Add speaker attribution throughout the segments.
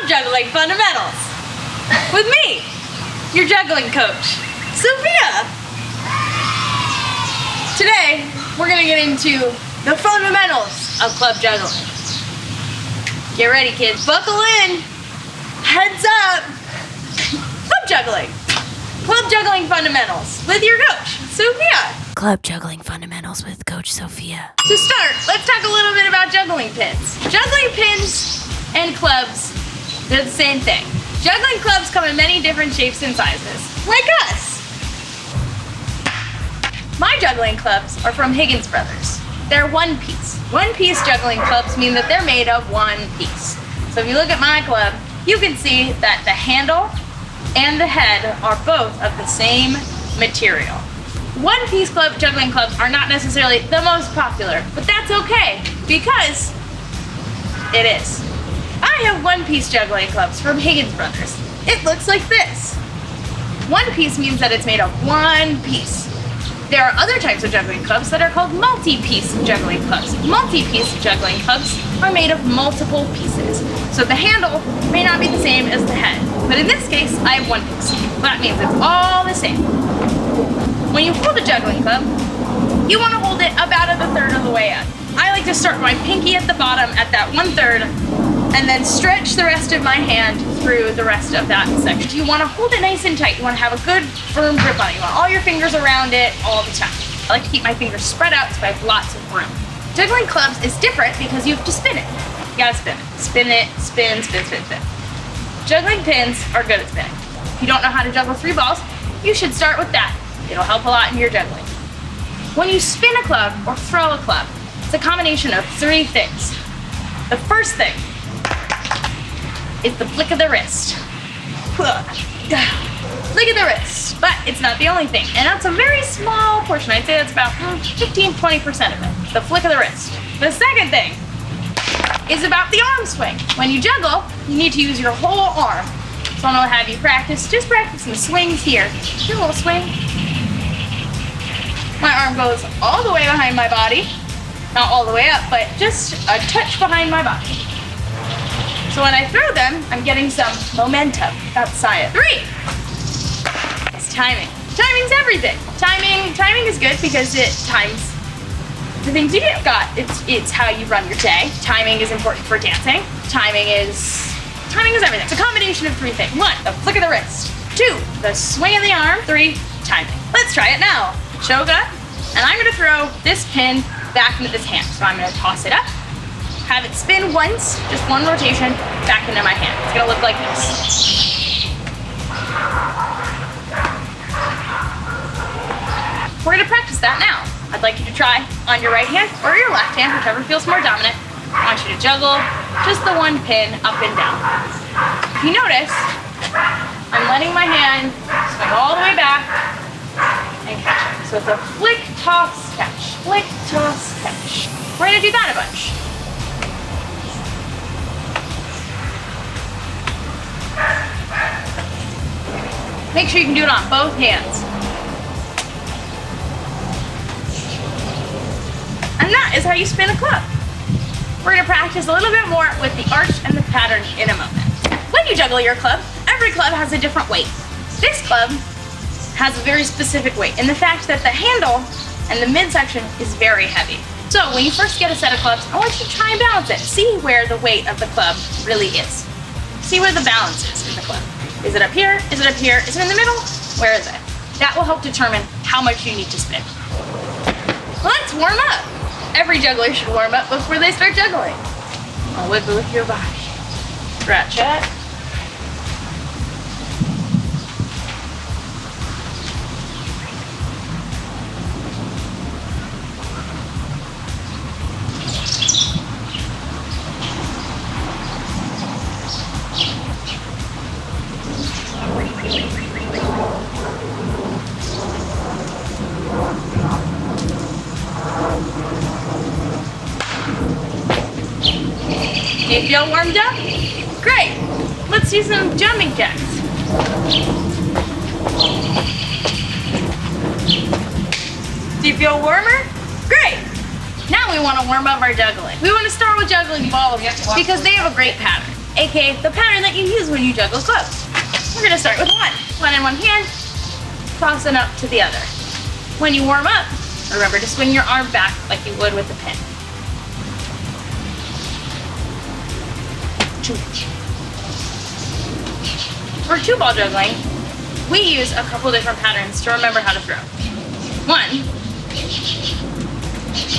Speaker 1: Juggling Fundamentals with me, your juggling coach, Sophia. Today, we're gonna get into the fundamentals of club juggling. Get ready, kids, buckle in, heads up. Club juggling fundamentals with your coach, Sophia.
Speaker 2: Club Juggling Fundamentals with Coach Sophia.
Speaker 1: To start, let's talk a little bit about juggling pins. Juggling pins and clubs, they're the same thing. Juggling clubs come in many different shapes and sizes, like us. My juggling clubs are from Higgins Brothers. They're one piece. One-piece juggling clubs mean that they're made of one piece. So if you look at my club, you can see that the handle and the head are both of the same material. One-piece juggling clubs are not necessarily the most popular, but that's okay, because it is. I have one-piece juggling clubs from Higgins Brothers. It looks like this. One piece means that it's made of one piece. There are other types of juggling clubs that are called multi-piece juggling clubs. Multi-piece juggling clubs are made of multiple pieces. So the handle may not be the same as the head, but in this case, I have one piece. That means it's all the same. When you hold a juggling club, you want to hold it about at the third of the way up. I like to start my pinky at the bottom at that 1/3 and then stretch the rest of my hand through the rest of that section. You want to hold it nice and tight. You want to have a good firm grip on it. You want all your fingers around it all the time. I like to keep my fingers spread out so I have lots of room. Juggling clubs is different because you have to spin it. You gotta spin it. Spin it, spin, spin, spin, spin. Juggling pins are good at spinning. If you don't know how to juggle 3 balls, you should start with that. It'll help a lot in your juggling. When you spin a club or throw a club, it's a combination of 3 things. The first thing is the flick of the wrist. Flick of the wrist, but it's not the only thing, and that's a very small portion. I'd say that's about 15-20% of it, the flick of the wrist. The second thing is about the arm swing. When you juggle, you need to use your whole arm. So I'm gonna have you practice, just practice some swings here. Do a little swing. My arm goes all the way behind my body. Not all the way up, but just a touch behind my body. So when I throw them, I'm getting some momentum outside. 3. It's timing. Timing's everything. Timing is good because it times the things you do. It's how you run your day. Timing is important for dancing. Timing is everything. It's a combination of 3 things. 1, the flick of the wrist. 2, the swing of the arm. 3, timing. Let's try it now. Choga, and I'm gonna throw this pin back into this hand. So I'm gonna toss it up, have it spin once, just one rotation, back into my hand. It's gonna look like this. We're gonna practice that now. I'd like you to try on your right hand or your left hand, whichever feels more dominant. I want you to juggle just the one pin up and down. If you notice, I'm letting my hand swing all the way back and catch it. So it's a flick, toss, catch. Flick, toss, catch. We're gonna do that a bunch. Make sure you can do it on both hands. And that is how you spin a club. We're gonna practice a little bit more with the arch and the pattern in a moment. When you juggle your club, every club has a different weight. This club has a very specific weight in the fact that the handle and the midsection is very heavy. So when you first get a set of clubs, I want you to try and balance it. See where the weight of the club really is. See where the balance is in the club. Is it up here? Is it up here? Is it in the middle? Where is it? That will help determine how much you need to spin. Let's warm up. Every juggler should warm up before they start juggling. I'll wiggle with your body. Stretch it. You feel warmed up? Great. Let's do some jumping jacks. Do you feel warmer? Great. Now we want to warm up our juggling. We want to start with juggling balls because they have a great pattern. aka the pattern that you use when you juggle clubs. We're gonna start with one in one hand, toss it up to the other. When you warm up, remember to swing your arm back like you would with the pin. For 2-ball juggling, we use a couple different patterns to remember how to throw. One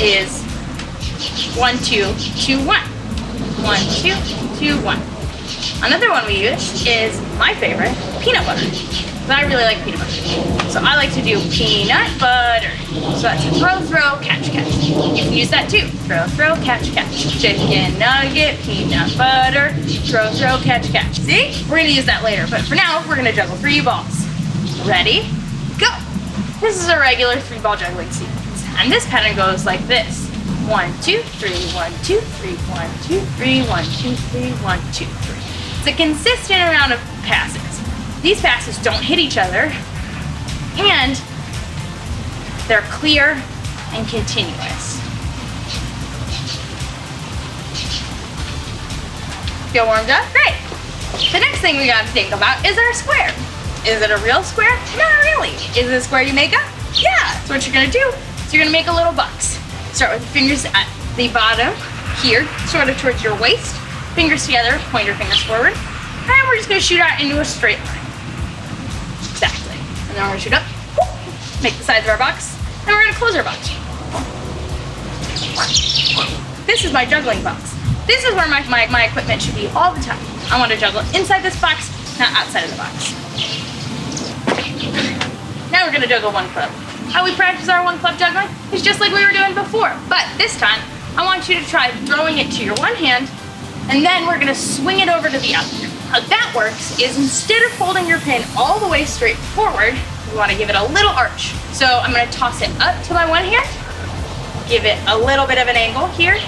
Speaker 1: is 1, 2, 2, 1. 1, 2, 2, 1. Another one we use is my favorite, peanut butter. But I really like peanut butter. So I like to do peanut butter. So that's throw, throw, catch, catch. You can use that too. Throw, throw, catch, catch. Chicken nugget, peanut butter, throw, throw, catch, catch. See? We're gonna use that later, but for now, we're gonna juggle 3 balls. Ready? Go! This is a regular 3-ball juggling sequence. And this pattern goes like this. 1, 2, 3, 1, 2, 3, 1, 2, 3, 1, 2, 3, 1, 2, 3. It's a consistent amount of passes. These passes don't hit each other, and they're clear and continuous. Feel warmed up? Great. The next thing we gotta think about is our square. Is it a real square? Not really. Is it a square you make up? Yeah. So what you're gonna do is you're gonna make a little box. Start with the fingers at the bottom here, sort of towards your waist. Fingers together, pointer fingers forward. And we're just gonna shoot out into a straight line. Exactly. And then we're gonna shoot up, make the sides of our box, and we're gonna close our box. This is my juggling box. This is where my equipment should be all the time. I want to juggle inside this box, not outside of the box. Now we're gonna juggle 1 club. How we practice our 1 club juggling is just like we were doing before, but this time I want you to try throwing it to your one hand, and then we're gonna swing it over to the other. How that works is instead of holding your pin all the way straight forward, you want to give it a little arch. So I'm going to toss it up to my one hand, give it a little bit of an angle here.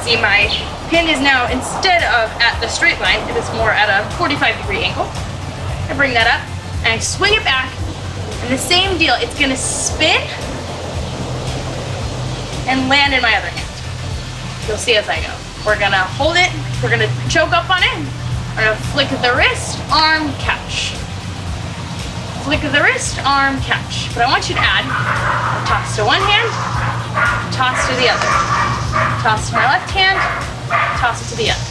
Speaker 1: See, my pin is now, instead of at the straight line, it is more at a 45-degree angle. I bring that up and I swing it back, and the same deal, it's going to spin and land in my other hand. You'll see as I go. We're going to hold it, we're going to choke up on it. We're gonna flick the wrist, arm, catch. Flick the wrist, arm, catch. But I want you to add a toss to one hand, toss to the other. Toss to my left hand, toss it to the other.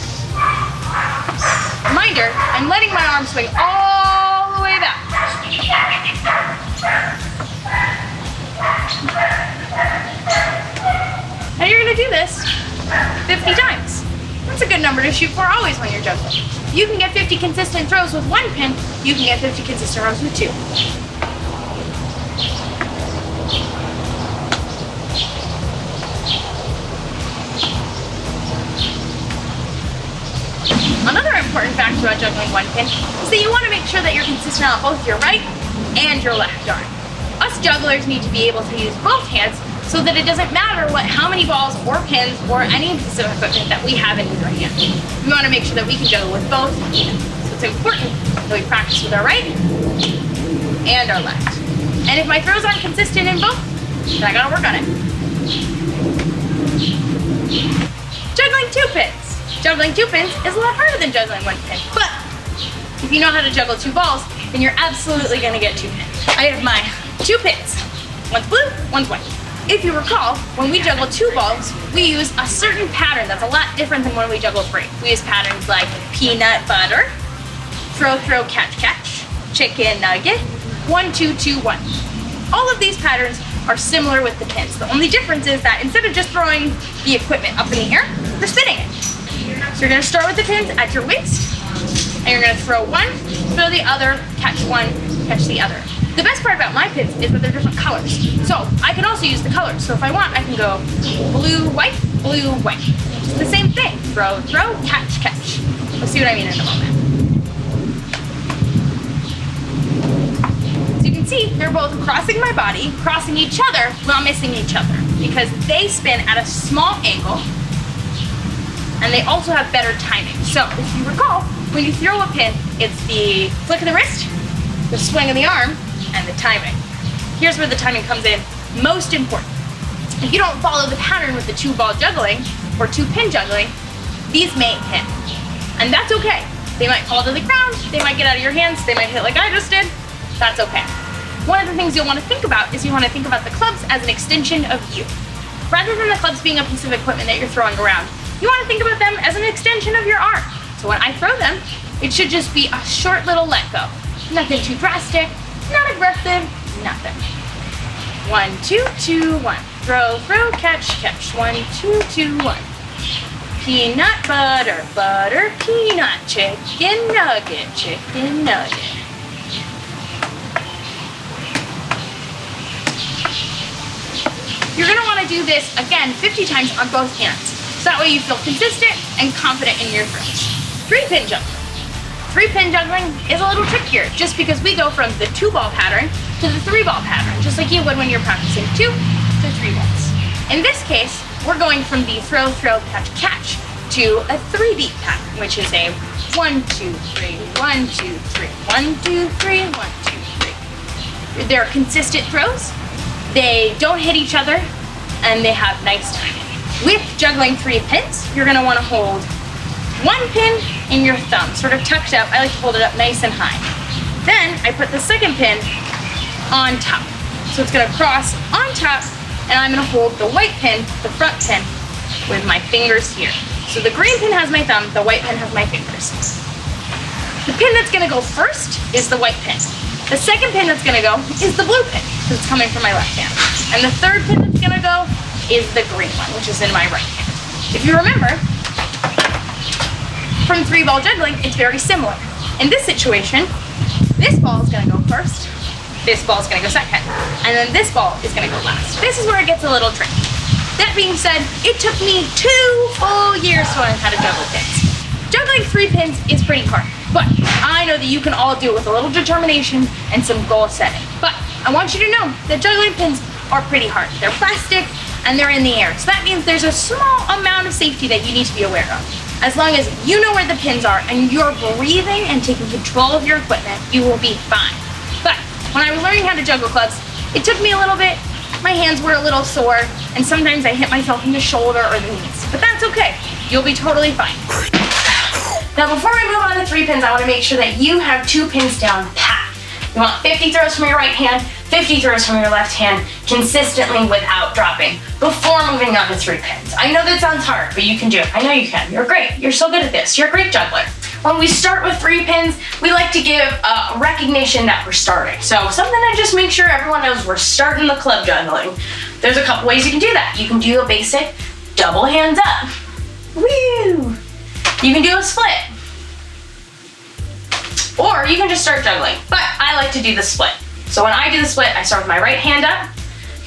Speaker 1: Reminder, I'm letting my arm swing all the way back. Now you're gonna do this 50 times. That's a good number to shoot for always when you're juggling. You can get 50 consistent throws with 1 pin, you can get 50 consistent throws with 2. Another important fact about juggling 1 pin is that you want to make sure that you're consistent on both your right and your left arm. Us jugglers need to be able to use both hands so that it doesn't matter how many balls or pins or any piece of equipment that we have in either hand. We want to make sure that we can juggle with both hands. So it's important that we practice with our right and our left. And if my throws aren't consistent in both, then I gotta work on it. Juggling 2 pins. Juggling 2 pins is a lot harder than juggling 1 pin, but if you know how to juggle 2 balls, then you're absolutely gonna get 2 pins. I have my 2 pins. One's blue, one's white. If you recall, when we juggle 2 balls, we use a certain pattern that's a lot different than when we juggle 3. We use patterns like peanut butter, throw, throw, catch, catch, chicken nugget, 1, 2, 2, 1. All of these patterns are similar with the pins. The only difference is that instead of just throwing the equipment up in the air, we're spinning it. So you're gonna start with the pins at your waist, and you're gonna throw 1, throw the other, catch 1, catch the other. The best part about my pins is that they're different colors. So I can also use the colors. So if I want, I can go blue, white, blue, white. It's the same thing. Throw, throw, catch, catch. We'll see what I mean in a moment. So you can see they're both crossing my body, crossing each other while missing each other because they spin at a small angle and they also have better timing. So if you recall, when you throw a pin, it's the flick of the wrist, the swing of the arm, and the timing. Here's where the timing comes in most important. If you don't follow the pattern with the 2-ball juggling or 2-pin juggling, these may hit. And that's okay. They might fall to the ground, they might get out of your hands, they might hit like I just did. That's okay. One of the things you'll want to think about is you want to think about the clubs as an extension of you. Rather than the clubs being a piece of equipment that you're throwing around, you want to think about them as an extension of your arm. So when I throw them, it should just be a short little let go. Nothing too drastic, not aggressive, nothing. 1, 2, 2, 1. Throw, throw, catch, catch. 1, 2, 2, 1. Peanut butter, butter, peanut, chicken nugget, chicken nugget. You're gonna wanna do this, again, 50 times on both hands. So that way you feel consistent and confident in your throws. 3-pin juggling. 3-pin juggling is a little trickier just because we go from the 2-ball pattern to the 3-ball pattern, just like you would when you're practicing 2 to 3 balls. In this case, we're going from the throw, throw, catch, catch to a 3-beat pattern, which is a 1, 2, 3, 1, 2, 3, 1, 2, 3, 1, 2, 3. They're consistent throws. They don't hit each other, and they have nice timing. With juggling 3 pins, you're gonna wanna hold 1 pin in your thumb, sort of tucked up. I like to hold it up nice and high. Then I put the 2nd pin on top. So it's gonna cross on top, and I'm gonna hold the white pin, the front pin, with my fingers here. So the green pin has my thumb, the white pin has my fingers. The pin that's gonna go first is the white pin. The 2nd pin that's gonna go is the blue pin, because it's coming from my left hand. And the 3rd pin that's gonna go is the green one, which is in my right hand. If you remember, from 3-ball juggling, it's very similar. In this situation, this ball is gonna go first, this ball is gonna go second, and then this ball is gonna go last. This is where it gets a little tricky. That being said, it took me 2 full years to learn how to juggle pins. Juggling 3 pins is pretty hard, but I know that you can all do it with a little determination and some goal setting. But I want you to know that juggling pins are pretty hard. They're plastic and they're in the air. So that means there's a small amount of safety that you need to be aware of. As long as you know where the pins are and you're breathing and taking control of your equipment, you will be fine. But when I was learning how to juggle clubs, it took me a little bit. My hands were a little sore, and sometimes I hit myself in the shoulder or the knees. But that's okay. You'll be totally fine. Now before we move on to 3 pins, I want to make sure that you have 2 pins down pat. You want 50 throws from your right hand, 50 throws from your left hand, consistently without dropping, before moving on to 3 pins. I know that sounds hard, but you can do it. I know you can. You're great. You're so good at this. You're a great juggler. When we start with 3 pins, we like to give recognition that we're starting. So something to just make sure everyone knows we're starting the club juggling. There's a couple ways you can do that. You can do a basic double hands up. Woo! You can do a split. Or you can just start juggling. But I like to do the split. So when I do the split, I start with my right hand up,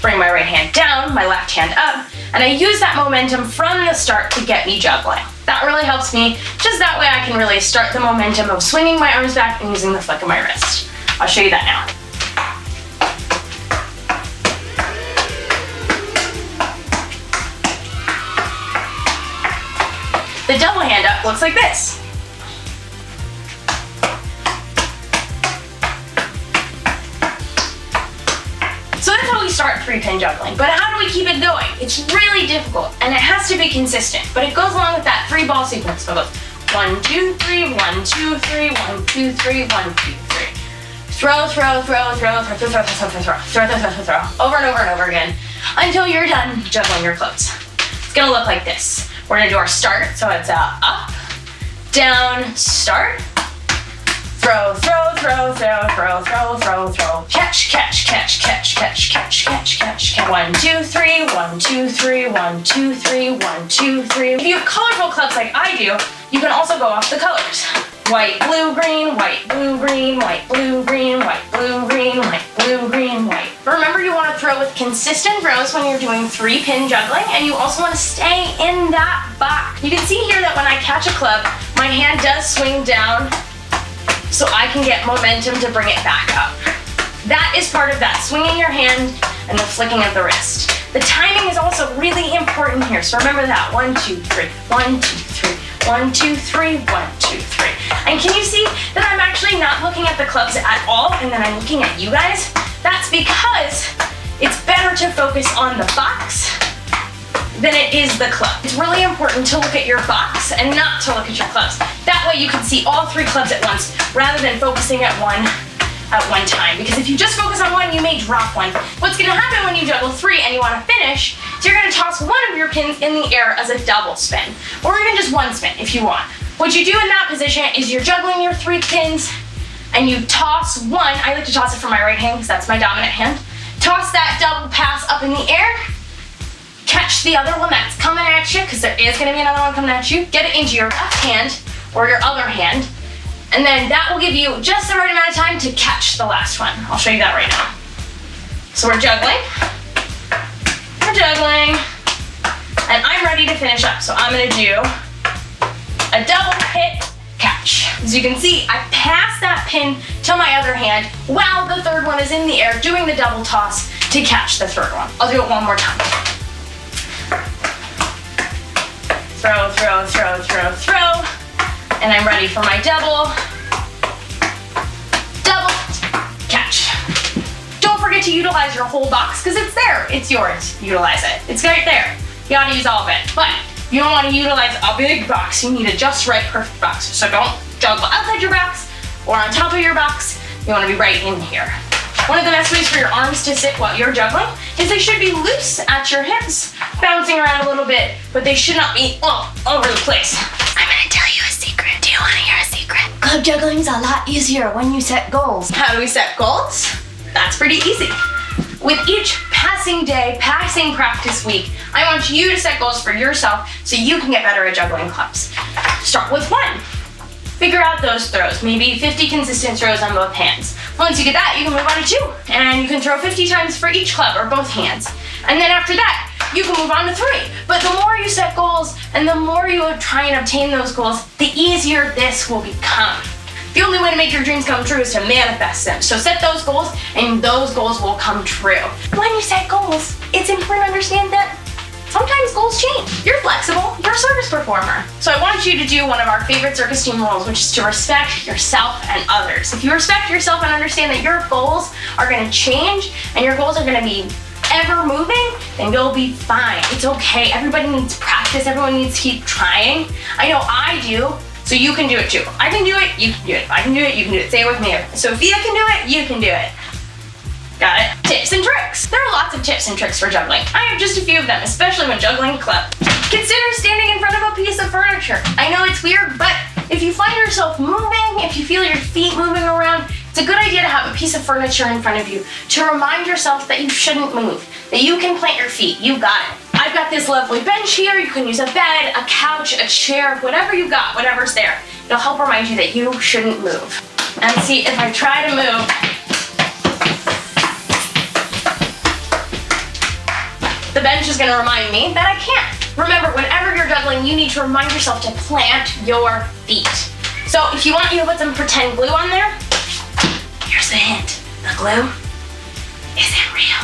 Speaker 1: bring my right hand down, my left hand up, and I use that momentum from the start to get me juggling. That really helps me, just that way I can really start the momentum of swinging my arms back and using the flick of my wrist. I'll show you that now. The double hand up looks like this. So that's how we start 3-pin juggling, but how do we keep it going? It's really difficult, and it has to be consistent, but it goes along with that 3-ball sequence. So it goes 1, 2, 3, 1, 2, 3, 1, 2, 3, 1, 2, 3. Throw, throw, throw, throw, throw, throw, throw, throw, throw, throw, throw, throw, throw, throw, over and over and over again, until you're done juggling your clubs. It's gonna look like this. We're gonna do our start, so it's up, down, start, throw, throw, throw, throw, throw, throw, throw, throw, catch, catch, catch, catch, catch, catch, catch, catch, catch. 1, 2, 3, 1, 2, 3, 1, 2, 3, 1, 2, 3. If you have colorful clubs like I do, you can also go off the colors. White, blue, green, white, blue, green, white, blue, green, white, blue, green, white, blue, green, white. Remember, you want to throw with consistent throws when you're doing 3-pin juggling, and you also want to stay in that box. You can see here that when I catch a club, my hand does swing down so I can get momentum to bring it back up. That is part of that, swinging your hand and the flicking of the wrist. The timing is also really important here, so remember that. 1, 2, 3, 1, 2, 3, 1, 2, 3, 1, 2, 3. And can you see that I'm actually not looking at the clubs at all, and then I'm looking at you guys? That's because it's better to focus on the box than it is the club. It's really important to look at your box and not to look at your clubs. That way you can see all 3 clubs at once rather than focusing at one time. Because if you just focus on one, you may drop one. What's gonna happen when you juggle 3 and you wanna finish, is you're gonna toss one of your pins in the air as a double spin, or even just one spin if you want. What you do in that position is you're juggling your 3 pins and you toss one. I like to toss it from my right hand because that's my dominant hand. Toss that double pass up in the air, catch the other one that's coming at you, because there is gonna be another one coming at you, get it into your left hand or your other hand, and then that will give you just the right amount of time to catch the last one. I'll show you that right now. So we're juggling, and I'm ready to finish up. So I'm gonna do a double hit catch. As you can see, I pass that pin to my other hand while the third one is in the air doing the double toss to catch the third one. I'll do it one more time. Throw, throw, throw, throw, throw. And I'm ready for my double catch. Don't forget to utilize your whole box because it's there. It's yours. Utilize it. It's right there. You gotta use all of it. But you don't want to utilize a big box. You need a just right, perfect box. So don't juggle outside your box or on top of your box. You want to be right in here. One of the best ways for your arms to sit while you're juggling is they should be loose at your hips, bouncing around a little bit, but they should not be all over the place.
Speaker 2: I'm gonna tell you a secret. Do you wanna hear a secret?
Speaker 1: Club juggling's a lot easier when you set goals. How do we set goals? That's pretty easy. With each passing day, passing practice week, I want you to set goals for yourself so you can get better at juggling clubs. Start with 1. Figure out those throws, maybe 50 consistent throws on both hands. Once you get that, you can move on to 2, and you can throw 50 times for each club or both hands. And then after that, you can move on to 3. But the more you set goals and the more you try and obtain those goals, the easier this will become. The only way to make your dreams come true is to manifest them. So set those goals and those goals will come true. When you set goals, it's important to understand that sometimes goals change. You're flexible, you're a circus performer. So I want you to do one of our favorite CircEsteem rules, which is to respect yourself and others. If you respect yourself and understand that your goals are gonna change and your goals are gonna be ever moving, then you'll be fine. It's okay, everybody needs practice, everyone needs to keep trying. I know I do, so you can do it too. I can do it, you can do it. If I can do it, you can do it. Say it with me. If Sophia can do it, you can do it. Got it? Tips and tricks. There are lots of tips and tricks for juggling. I have just a few of them, especially when juggling a club. Consider standing in front of a piece of furniture. I know it's weird, but if you find yourself moving, if you feel your feet moving around, it's a good idea to have a piece of furniture in front of you to remind yourself that you shouldn't move, that you can plant your feet. You got it. I've got this lovely bench here. You can use a bed, a couch, a chair, whatever you got, whatever's there. It'll help remind you that you shouldn't move. And see, if I try to move, the bench is gonna remind me that I can't. Remember, whenever you're juggling, you need to remind yourself to plant your feet. So if you want, you can put some pretend glue on there. Here's the hint. The glue isn't real.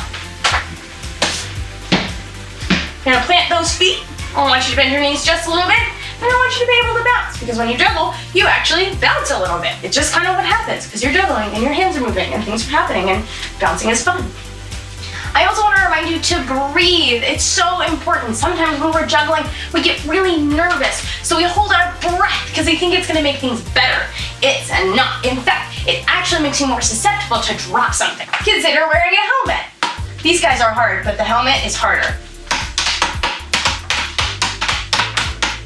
Speaker 1: You're gonna plant those feet. I want you to bend your knees just a little bit, and I want you to be able to bounce, because when you juggle, you actually bounce a little bit. It's just kind of what happens, because you're juggling, and your hands are moving, and things are happening, and bouncing is fun. I also want to remind you to breathe. It's so important. Sometimes when we're juggling, we get really nervous, so we hold our breath because we think it's going to make things better. It's not. In fact, it actually makes you more susceptible to drop something. Consider wearing a helmet. These guys are hard, but the helmet is harder.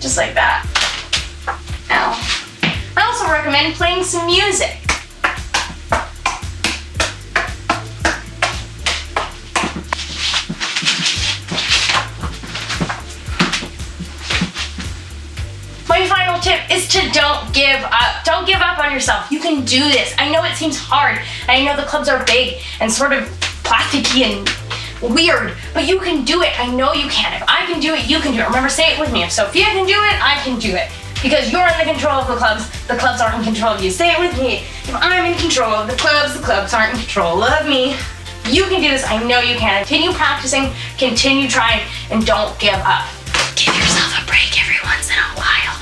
Speaker 1: Just like that. Ow. I also recommend playing some music. My final tip is to don't give up. Don't give up on yourself. You can do this. I know it seems hard, and I know the clubs are big and sort of plasticky and weird, but you can do it. I know you can. If I can do it, you can do it. Remember, say it with me. If Sophia can do it, I can do it. Because you're in the control of the clubs aren't in control of you. Say it with me. If I'm in control of the clubs aren't in control of me. You can do this. I know you can. Continue practicing, continue trying, and don't give up.
Speaker 2: Give yourself a break every once in a while.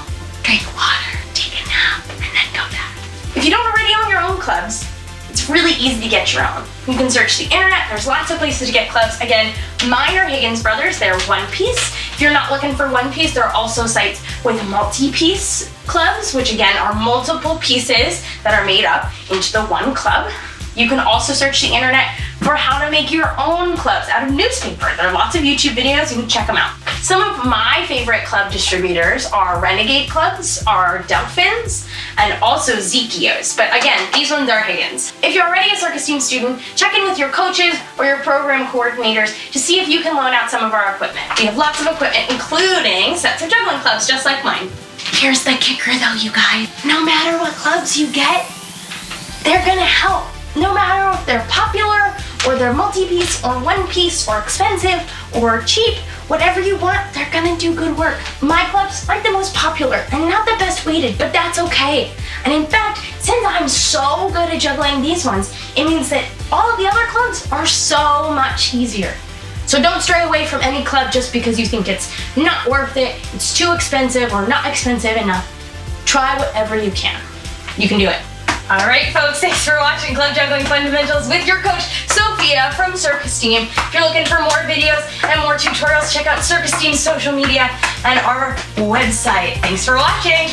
Speaker 2: Drink water, take a nap, and then go back.
Speaker 1: If you don't already own your own clubs, it's really easy to get your own. You can search the internet. There's lots of places to get clubs. Again, mine are Higgins Brothers. They're one piece.
Speaker 3: If you're not looking for one piece, there are also sites with multi-piece clubs, which again are multiple pieces that are made up into the one club. You can also search the internet for how to make your own clubs out of newspaper. There are lots of YouTube videos, you can check them out. Some of my favorite club distributors are Renegade Clubs, are Delphins, and also Zekios. But again, these ones are Higgins. If you're already a CircEsteem student, check in with your coaches or your program coordinators to see if you can loan out some of our equipment. We have lots of equipment, including sets of juggling clubs, just like mine. Here's the kicker though, you guys. No matter what clubs you get, they're gonna help. No matter if they're popular, or they're multi-piece, or one piece, or expensive, or cheap, whatever you want, they're gonna do good work. My clubs aren't the most popular and not the best weighted, but that's okay. And in fact, since I'm so good at juggling these ones, it means that all of the other clubs are so much easier. So don't stray away from any club just because you think it's not worth it, it's too expensive, or not expensive enough. Try whatever you can. You can do it. All right, folks, thanks for watching Club Juggling Fundamentals with your coach, Sophia from CircEsteem. If you're looking for more videos and more tutorials, check out CircEsteem's social media and our website. Thanks for watching.